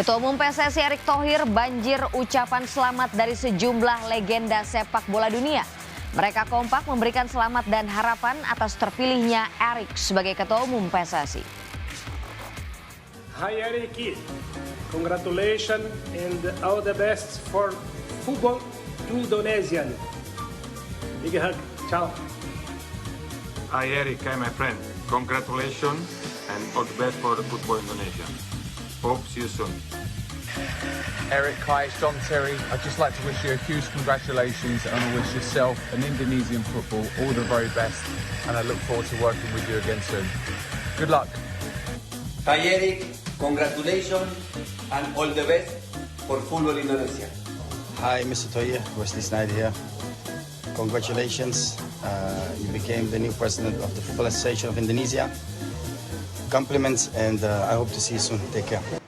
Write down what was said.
Ketua Umum PSSI Erick Thohir banjir ucapan selamat dari sejumlah legenda sepak bola dunia. Mereka kompak memberikan selamat dan harapan atas terpilihnya Erick sebagai Ketua Umum PSSI. Hi Erick, congratulations and all the best for football Indonesian. Big hug, ciao. Hi Erick, hi my friend. Congratulations and all the best for the football Indonesia. Hope see you soon. Erick, hi, it's John Terry. I'd just like to wish you a huge congratulations and I wish yourself and Indonesian football all the very best, and I look forward to working with you again soon. Good luck. Hi Erick, congratulations and all the best for football Indonesia. Hi Mr. Thohir, Wesley Snyder here. Congratulations, you became the new president of the Football Association of Indonesia. Compliments and I hope to see you soon. Take care.